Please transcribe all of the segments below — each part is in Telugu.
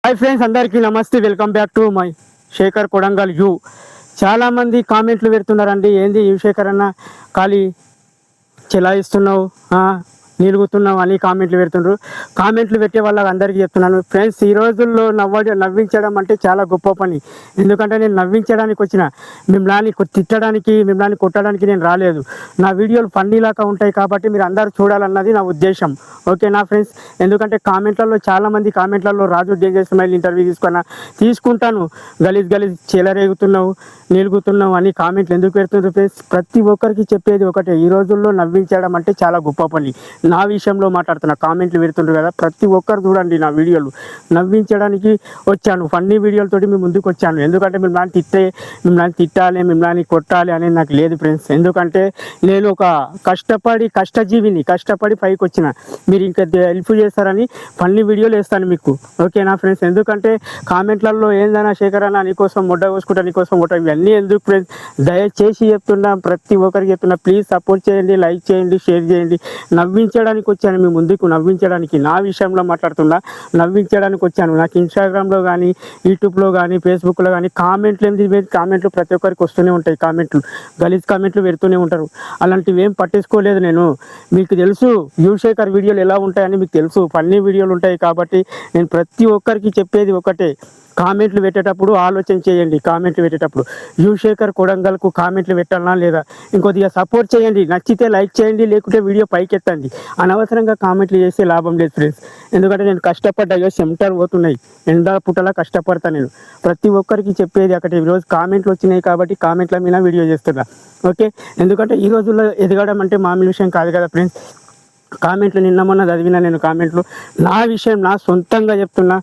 హాయ్ ఫ్రెండ్స్, అందరికీ నమస్తే. Welcome back to my Shekhar Kodangal యూ. చాలామంది కామెంట్లు పెడుతున్నారండి, ఏంది యూ శేఖర్ అన్న ఖాళీ చెలాయిస్తున్నావు, నిలుగుతున్నావు అని కామెంట్లు పెడుతుండ్రు. కామెంట్లు పెట్టే వాళ్ళకి అందరికీ చెప్తున్నాను ఫ్రెండ్స్, ఈ రోజుల్లో నవ్వించడం అంటే చాలా గొప్ప పని. ఎందుకంటే నేను నవ్వించడానికి వచ్చిన, మిమ్మల్ని తిట్టడానికి, మిమ్మల్ని కొట్టడానికి నేను రాలేదు. నా వీడియోలు ఫన్నీలాగా ఉంటాయి కాబట్టి మీరు అందరూ చూడాలన్నది నా ఉద్దేశం. ఓకేనా ఫ్రెండ్స్? ఎందుకంటే కామెంట్లలో చాలామంది కామెంట్లలో రాజు డేంజర్ స్మైల్ ఇంటర్వ్యూ తీసుకుంటాను, గలీజ్ చెలరేగుతున్నావు, నిలుగుతున్నావు అని కామెంట్లు ఎందుకు పెడుతున్నారు ఫ్రెండ్స్? ప్రతి ఒక్కరికి చెప్పేది ఒకటే, ఈ రోజుల్లో నవ్వించడం అంటే చాలా గొప్ప పని. నా విషయంలో మాట్లాడుతున్నా, కామెంట్లు పెడుతుంటారు కదా, ప్రతి ఒక్కరు చూడండి నా వీడియోలు. నవ్వించడానికి వచ్చాను, ఫన్నీ వీడియోలతోటి మీ ముందుకు వచ్చాను. ఎందుకంటే మిమ్మల్ని తిట్టాలి, మిమ్మల్ని కొట్టాలి అనేది నాకు లేదు ఫ్రెండ్స్. ఎందుకంటే నేను ఒక కష్టజీవిని, కష్టపడి పైకి వచ్చిన. మీరు ఇంకా హెల్ప్ చేస్తారని ఫన్నీ వీడియోలు వేస్తాను మీకు. ఓకేనా ఫ్రెండ్స్? ఎందుకంటే కామెంట్లలో ఏందైనా శేఖర్ అన్న నీకోసం ముడ్డ కోసుకుంటా, నీకోసం ముట్ట, ఇవన్నీ ఎందుకు ఫ్రెండ్స్? దయచేసి చెప్తున్నా, ప్రతి ఒక్కరికి చెప్తున్నా, ప్లీజ్ సపోర్ట్ చేయండి, లైక్ చేయండి, షేర్ చేయండి. నవ్వించడానికి వచ్చాను మీ ముందుకు, నవ్వించడానికి. నా విషయంలో మాట్లాడుతున్నా, నవ్వించడానికి వచ్చాను. నాకు ఇన్స్టాగ్రామ్లో కానీ, యూట్యూబ్లో కానీ, ఫేస్బుక్లో కానీ కామెంట్లు ప్రతి ఒక్కరికి వస్తూనే ఉంటాయి. గలీజ్ కామెంట్లు పెడుతూనే ఉంటారు. అలాంటివి ఏం పట్టించుకోలేదు నేను. మీకు తెలుసు యూ శేఖర్ వీడియోలు ఎలా ఉంటాయని మీకు తెలుసు, ఫన్నీ వీడియోలు ఉంటాయి కాబట్టి నేను ప్రతి ఒక్కరికి చెప్పేది ఒకటే, కామెంట్లు పెట్టేటప్పుడు ఆలోచన చేయండి. కామెంట్లు పెట్టేటప్పుడు యూ శేఖర్ కొడంగల్కు కామెంట్లు పెట్టాలన్నా లేదా, ఇంకొద్దిగా సపోర్ట్ చేయండి. నచ్చితే లైక్ చేయండి, లేకుంటే వీడియో పైకెత్తండి. అనవసరంగా కామెంట్లు చేస్తే లాభం లేదు ఫ్రెండ్స్. ఎందుకంటే నేను కష్టపడ్డా, సెంటర్ పోతున్నాయి, ఎండ పుట్టలా కష్టపడతా నేను. ప్రతి ఒక్కరికి చెప్పేది ఒకటి, ఈరోజు కామెంట్లు వచ్చినాయి కాబట్టి కామెంట్ల మీద వీడియో చేస్తున్నా. ఓకే? ఎందుకంటే ఈ రోజుల్లో ఎదగడం అంటే మామూలు విషయం కాదు కదా ఫ్రెండ్స్. కామెంట్లు నిన్న మొన్న చదివినా నేను కామెంట్లు. నా విషయం, నా సొంతంగా చెప్తున్నా,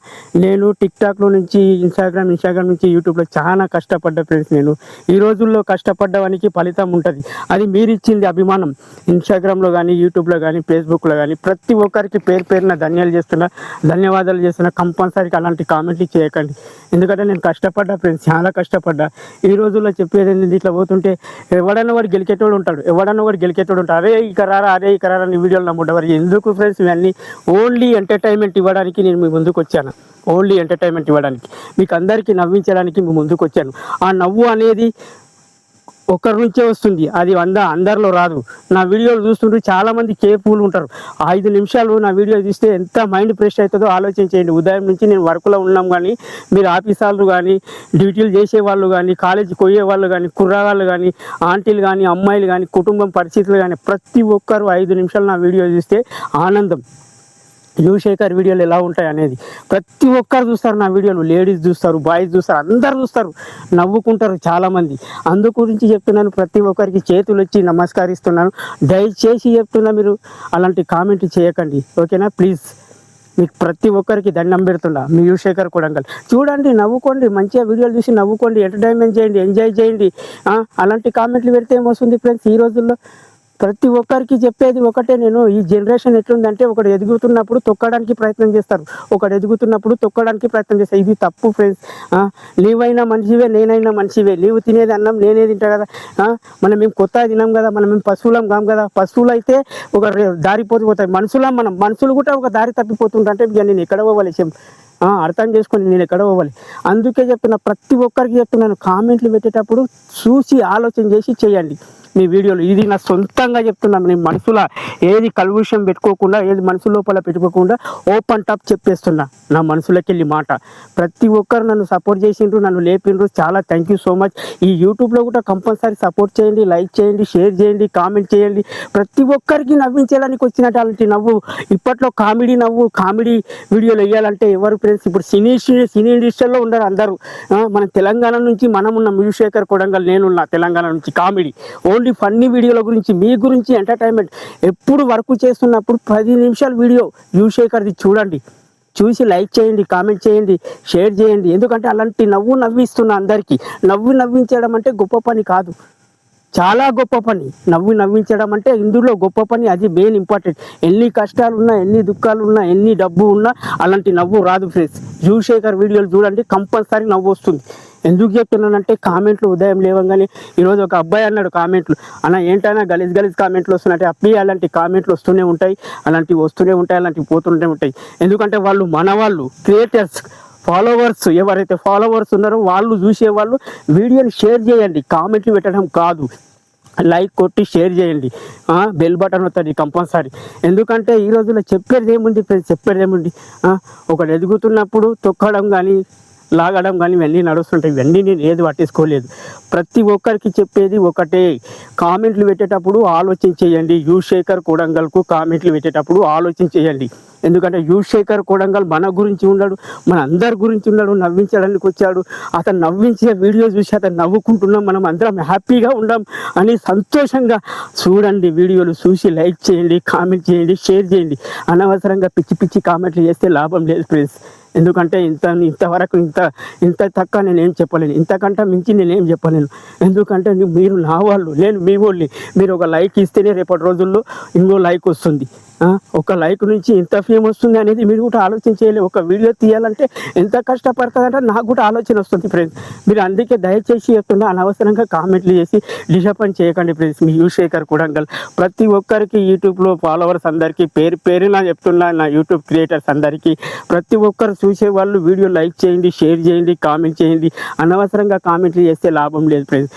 నేను టిక్టాక్లో నుంచి ఇన్స్టాగ్రామ్ నుంచి యూట్యూబ్లో చాలా కష్టపడ్డా ఫ్రెండ్స్. నేను ఈ రోజుల్లో కష్టపడ్డవానికి ఫలితం ఉంటుంది. అది మీరు ఇచ్చింది అభిమానం. ఇన్స్టాగ్రామ్లో కానీ, యూట్యూబ్లో కానీ, ఫేస్బుక్లో కానీ ప్రతి ఒక్కరికి పేరున ధన్యవాదాలు చేస్తున్నా. కంపల్సరీగా అలాంటి కామెంట్లు చేయకండి. ఎందుకంటే నేను కష్టపడ్డా ఫ్రెండ్స్, చాలా కష్టపడ్డా. ఈ రోజుల్లో చెప్పేది ఏంటి, ఇట్లా పోతుంటే ఎవడన్నా వాడు గెలికేటోడు ఉంటాడు. అరే ఇక రారా నీ వీడియోలు నమ్ముడవారు ఎందుకు ఫ్రెండ్స్? ఇవన్నీ ఓన్లీ ఎంటర్టైన్మెంట్ ఇవ్వడానికి నేను మీ ముందుకు వచ్చాను. ఓన్లీ ఎంటర్టైన్మెంట్ ఇవ్వడానికి, మీకు అందరికీ నవ్వించడానికి మీ ముందుకు వచ్చాను. ఆ నవ్వు అనేది ఒకరి నుంచే వస్తుంది, అది అందరిలో రాదు. నా వీడియోలు చూస్తుంటే చాలామంది కేర్ఫుల్ ఉంటారు. 5 నిమిషాలు నా వీడియో చూస్తే ఎంత మైండ్ ఫ్రెష్ అవుతుందో ఆలోచన చేయండి. ఉదయం నుంచి నేను వర్క్లో ఉన్నాం కానీ, మీరు ఆఫీసర్లు కానీ, డ్యూటీలు చేసేవాళ్ళు కానీ, కాలేజీకి పోయే వాళ్ళు కానీ, కుర్రవాళ్ళు కానీ, ఆంటీలు కానీ, అమ్మాయిలు కానీ, కుటుంబం పరిస్థితులు కానీ, ప్రతి ఒక్కరు 5 నిమిషాలు నా వీడియో చూస్తే ఆనందం. యూ శేఖర్ వీడియోలు ఎలా ఉంటాయి అనేది ప్రతి ఒక్కరు చూస్తారు. నా వీడియోలు లేడీస్ చూస్తారు, బాయ్స్ చూస్తారు, అందరు చూస్తారు, నవ్వుకుంటారు చాలామంది. అందు గురించి చెప్తున్నాను, ప్రతి ఒక్కరికి చేతులు వచ్చి నమస్కరిస్తున్నాను. దయచేసి చెప్తున్నా, మీరు అలాంటి కామెంట్ చేయకండి. ఓకేనా? ప్లీజ్, మీకు ప్రతి ఒక్కరికి దండం పెడుతున్నా. మీ యూ శేఖర్ కొడంగల్ చూడండి, నవ్వుకోండి, మంచిగా వీడియోలు చూసి నవ్వుకోండి, ఎంటర్టైన్మెంట్ చేయండి, ఎంజాయ్ చేయండి. అలాంటి కామెంట్లు పెడితే ఏమొస్తుంది ఫ్రెండ్స్? ఈ రోజుల్లో ప్రతి ఒక్కరికి చెప్పేది ఒకటే, నేను ఈ జనరేషన్ ఎట్లుందంటే, ఒకడు ఎదుగుతున్నప్పుడు తొక్కడానికి ప్రయత్నం చేస్తారు, ఇది తప్పు ఫ్రెండ్స్. నీవైనా మనిషివే, నేనైనా మనిషివే. నీవు తినేది అన్నం, నేనే తింటా కదా. మేము కొత్త తినాం కదా, మేము పశువులం కాం కదా. పశువులు అయితే ఒక దారి పోతాయి, మనుషులు కూడా ఒక దారి తప్పిపోతుంటే నేను ఎక్కడ పోవాలి? అర్థం చేసుకొని నేను ఎక్కడ పోవాలి? అందుకే చెప్తున్నా, ప్రతి ఒక్కరికి చెప్తున్నాను, కామెంట్లు పెట్టేటప్పుడు చూసి ఆలోచన చేసి చేయండి మీ వీడియోలు. ఇది నా సొంతంగా చెప్తున్నాను. నేను మనసులో ఏది కల్విషం పెట్టుకోకుండా, ఏది మనసు లోపల పెట్టుకోకుండా ఓపెన్ టాప్ చెప్పేస్తున్నా, నా మనసులోకి వెళ్ళి మాట. ప్రతి ఒక్కరు నన్ను సపోర్ట్ చేసిండ్రు, నన్ను లేపిండ్రు, చాలా థ్యాంక్ యూ సో మచ్. ఈ యూట్యూబ్లో కూడా కంపల్సరీ సపోర్ట్ చేయండి, లైక్ చేయండి, షేర్ చేయండి, కామెంట్ చేయండి. ప్రతి ఒక్కరికి నవ్వించడానికి వచ్చినట్టు అలాంటి నవ్వు, ఇప్పట్లో కామెడీ వీడియోలు వేయాలంటే ఎవరు ఫ్రెండ్స్? ఇప్పుడు సినీ ఇండస్ట్రీలో ఉన్నారు అందరూ. మన తెలంగాణ నుంచి మనమున్న యూ శేఖర్ కొడంగల్, నేనున్నా తెలంగాణ నుంచి. కామెడీ ఓన్లీ ఫన్నీ వీడియోల గురించి, మీ గురించి ఎంటర్టైన్మెంట్. ఎప్పుడు వర్క్ చేస్తున్నప్పుడు 10 నిమిషాల వీడియో యూ శేఖర్ది చూడండి, చూసి లైక్ చేయండి, కామెంట్ చేయండి, షేర్ చేయండి. ఎందుకంటే అలాంటి నవ్విస్తున్నా అందరికీ. నవ్వించడం అంటే గొప్ప పని కాదు, చాలా గొప్ప పని. నవ్వించడం అంటే ఇందులో గొప్ప పని, అది మెయిన్ ఇంపార్టెంట్. ఎన్ని కష్టాలు ఉన్నా, ఎన్ని దుఃఖాలు ఉన్నా, ఎన్ని డబ్బు ఉన్నా అలాంటి నవ్వు రాదు ఫ్రెండ్స్. యూ శేఖర్ వీడియోలు చూడండి, కంపల్సరీ నవ్వు వస్తుంది. ఎందుకు చెప్తున్నానంటే, కామెంట్లు ఉదయం లేవగానే ఈరోజు ఒక అబ్బాయి అన్నాడు కామెంట్లు, అన్న ఏంటైనా గలీజ్ కామెంట్లు వస్తున్నాయంటే, అప్పి అలాంటి కామెంట్లు వస్తూనే ఉంటాయి, అలాంటివి పోతూనే ఉంటాయి. ఎందుకంటే వాళ్ళు మనవాళ్ళు, క్రియేటర్స్, ఫాలోవర్స్ ఎవరైతే ఫాలోవర్స్ ఉన్నారో వాళ్ళు చూసేవాళ్ళు వీడియోని షేర్ చేయండి, కామెంట్లు పెట్టడం కాదు, లైక్ కొట్టి షేర్ చేయండి, బెల్ బటన్ వస్తుంది కంపల్సరీ. ఎందుకంటే ఈ రోజుల్లో చెప్పేది ఏముంది ఫ్రెండ్స్, చెప్పేది ఏముంది, ఒకటి ఎదుగుతున్నప్పుడు తొక్కడం కానీ లాగడం కానీ ఇవన్నీ నడుస్తుంటాయి. ఇవన్నీ నేను ఏది పట్టించుకోలేదు. ప్రతి ఒక్కరికి చెప్పేది ఒకటే, కామెంట్లు పెట్టేటప్పుడు ఆలోచన చేయండి. యువశేఖర్ కొడంగల్కు కామెంట్లు పెట్టేటప్పుడు ఆలోచన చేయండి. ఎందుకంటే యువశేఖర్ కొడంగల్ మన గురించి ఉన్నాడు, మన అందరి గురించి ఉన్నాడు, నవ్వించడానికి వచ్చాడు. అతను నవ్వించిన వీడియో చూసి అతను నవ్వుకుంటున్నాం, మనం అందరం హ్యాపీగా ఉండాం అని సంతోషంగా చూడండి. వీడియోలు చూసి లైక్ చేయండి, కామెంట్ చేయండి, షేర్ చేయండి. అనవసరంగా పిచ్చి పిచ్చి కామెంట్లు చేస్తే లాభం లేదు ఫ్రెండ్స్. ఎందుకంటే ఇంతవరకు ఇంత తక్కువ నేనేం చెప్పలేను, ఇంతకంటే మించి నేనేం చెప్పలేను. ఎందుకంటే మీరు నా వాళ్ళు, నేను మీ వాళ్ళని. మీరు ఒక లైక్ ఇస్తేనే రేపటి రోజుల్లో ఇంకో లైక్ వస్తుంది. ఒక లైక్ నుంచి ఎంత ఫేమ్ వస్తుంది అనేది మీరు కూడా ఆలోచన చేయలేదు. ఒక వీడియో తీయాలంటే ఎంత కష్టపడుతుందంటే నాకు కూడా ఆలోచన వస్తుంది ఫ్రెండ్స్. మీరు అందుకే దయచేసి చెప్తున్నా, అనవసరంగా కామెంట్లు చేసి డిసప్పాయింట్ చేయకండి ఫ్రెండ్స్. మీ యువశేఖర్ కొడంగల్ ప్రతి ఒక్కరికి యూట్యూబ్లో ఫాలోవర్స్ అందరికీ పేరున చెప్తున్నా, నా యూట్యూబ్ క్రియేటర్స్ అందరికీ, ప్రతి ఒక్కరు చూసేవాళ్ళు వీడియో లైక్ చేయండి, షేర్ చేయండి, కామెంట్ చేయండి. అనవసరంగా కామెంట్లు చేస్తే లాభం లేదు ఫ్రెండ్స్.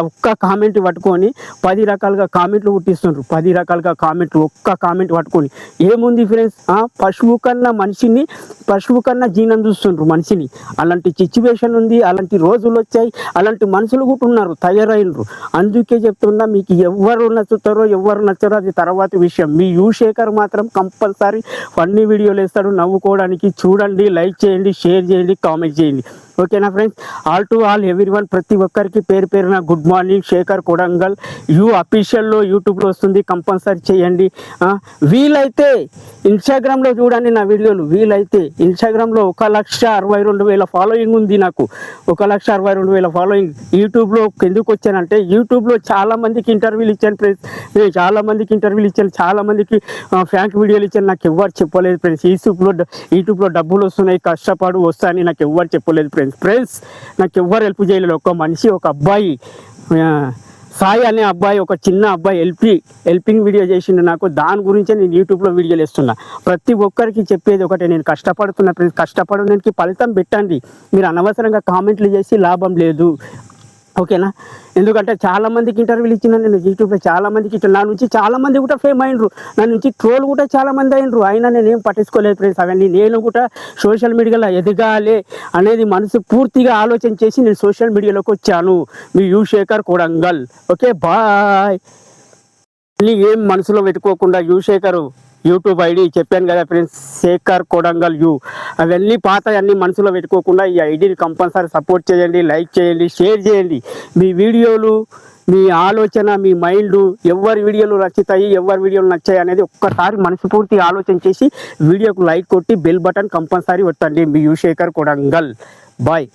ఒక్క కామెంట్ పట్టుకొని 10 రకాలుగా కామెంట్లు పుట్టిస్తుండ్రు, 10 రకాలుగా కామెంట్లు ఒక్క కామెంట్ పట్టుకొని ఏముంది ఫ్రెండ్స్. పశువు కన్నా జీనం చూస్తుండ్రు మనిషిని. అలాంటి సిచ్యువేషన్ ఉంది, అలాంటి రోజులు వచ్చాయి, అలాంటి మనుషులు కూడా ఉన్నారు, తయారైనరు. అందుకే చెప్తున్నా, మీకు ఎవరు నచ్చుతారో ఎవరు నచ్చారో అది తర్వాత విషయం. మీ యువశేఖర్ మాత్రం కంపల్సరీ ఫన్నీ వీడియోలు వేస్తాడు నవ్వుకోవడానికి. చూడండి, లైక్ చేయండి, షేర్ చేయండి, కామెంట్ చేయండి. ఓకేనా friends. All to all everyone, ప్రతి ఒక్కరికి పేరున గుడ్ మార్నింగ్. శేఖర్ కొడంగల్ అఫీషియల్లో యూట్యూబ్లో వస్తుంది, కంపల్సరీ చేయండి. వీలైతే ఇన్స్టాగ్రామ్లో చూడండి నా వీడియోలు. వీలైతే ఇన్స్టాగ్రామ్లో 1,62,000 ఫాలోయింగ్ ఉంది నాకు, 1,62,000 ఫాలోయింగ్. యూట్యూబ్లో ఎందుకు వచ్చానంటే, యూట్యూబ్లో చాలామందికి ఇంటర్వ్యూలు ఇచ్చాను ఫ్రెండ్స్. నేను చాలామందికి ఇంటర్వ్యూలు ఇచ్చాను, చాలామందికి ఫ్రాంక్ వీడియోలు ఇచ్చాను. నాకు ఎవరు చెప్పలేదు ఫ్రెండ్స్. యూట్యూబ్లో డబ్బులు వస్తున్నాయి, కష్టపడు వస్తాయని నాకు ఎవరు చెప్పలేదు ఫ్రెండ్స్. నాకు ఎవ్వరు హెల్ప్ చేయలేదు. ఒక మనిషి, ఒక అబ్బాయి, సాయి అనే అబ్బాయి, ఒక చిన్న అబ్బాయి హెల్పింగ్ వీడియో చేసిండు నాకు. దాని గురించే నేను యూట్యూబ్లో వీడియోలు వేస్తున్నా. ప్రతి ఒక్కరికి చెప్పేది ఒకటే, నేను కష్టపడుతున్నా ఫ్రెండ్స్. కష్టపడడానికి ఫలితం పెట్టండి. మీరు అనవసరంగా కామెంట్లు చేసి లాభం లేదు. ఓకేనా. ఎందుకంటే చాలామందికి ఇంటర్వ్యూలు ఇచ్చిన నేను యూట్యూబ్లో, చాలామందికి ఇచ్చిన. నా నుంచి చాలామంది కూడా ఫేమ్ అయినరు, నా నుంచి ట్రోల్ కూడా చాలామంది అయినరు. అయినా నేనేం పట్టించుకోలేదు ఫ్రెండ్స్. అవన్నీ నేను కూడా సోషల్ మీడియాలో ఎదగాలి అనేది మనసు పూర్తిగా ఆలోచన చేసి నేను సోషల్ మీడియాలోకి వచ్చాను. మీ యువశేఖర్ కొడంగల్. Okay, bye. ఏం మనసులో పెట్టుకోకుండా యువశేఖర్ యూట్యూబ్ ఐడి చెప్పాను కదా ఫ్రెండ్స్, శేఖర్ కొడంగల్ అవన్నీ పాత అన్నీ మనసులో పెట్టుకోకుండా ఈ ఐడిని కంపల్సరీ సపోర్ట్ చేయండి, లైక్ చేయండి, షేర్ చేయండి. మీ వీడియోలు, మీ ఆలోచన, మీ మైండ్, ఎవరి వీడియోలు నచ్చుతాయి, ఎవరి వీడియోలు నచ్చాయి అనేది ఒక్కసారి మనస్ఫూర్తిగా ఆలోచన చేసి వీడియోకు లైక్ కొట్టి బెల్ బటన్ కంపల్సరీ కొట్టండి. మీ యువశేఖర్ కొడంగల్. బాయ్.